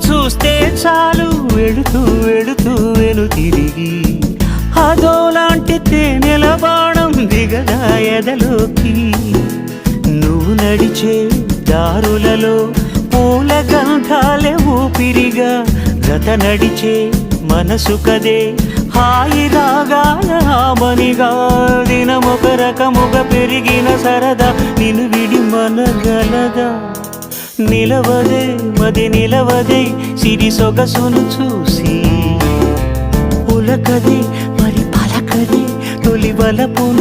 చూస్తే చాలు వెళుతూ వెళుతూ వెను తిరిగి అదోలాంటి తేనెల బాణం దిగదా ఎదలోకి నువ్వు నడిచే దారులలో పూల గంధాలే ఊపిరిగా గత నడిచే మనసు కదే హాయి రాగాల ఆమనిగా దినమొక రకముగా పెరిగిన సరదా నిన్ను విడి మనగలదా నిలవదే మది నిలవదే సిరి సొగసును చూసి ఉలకదే మరి పలకదే తొలి వలపున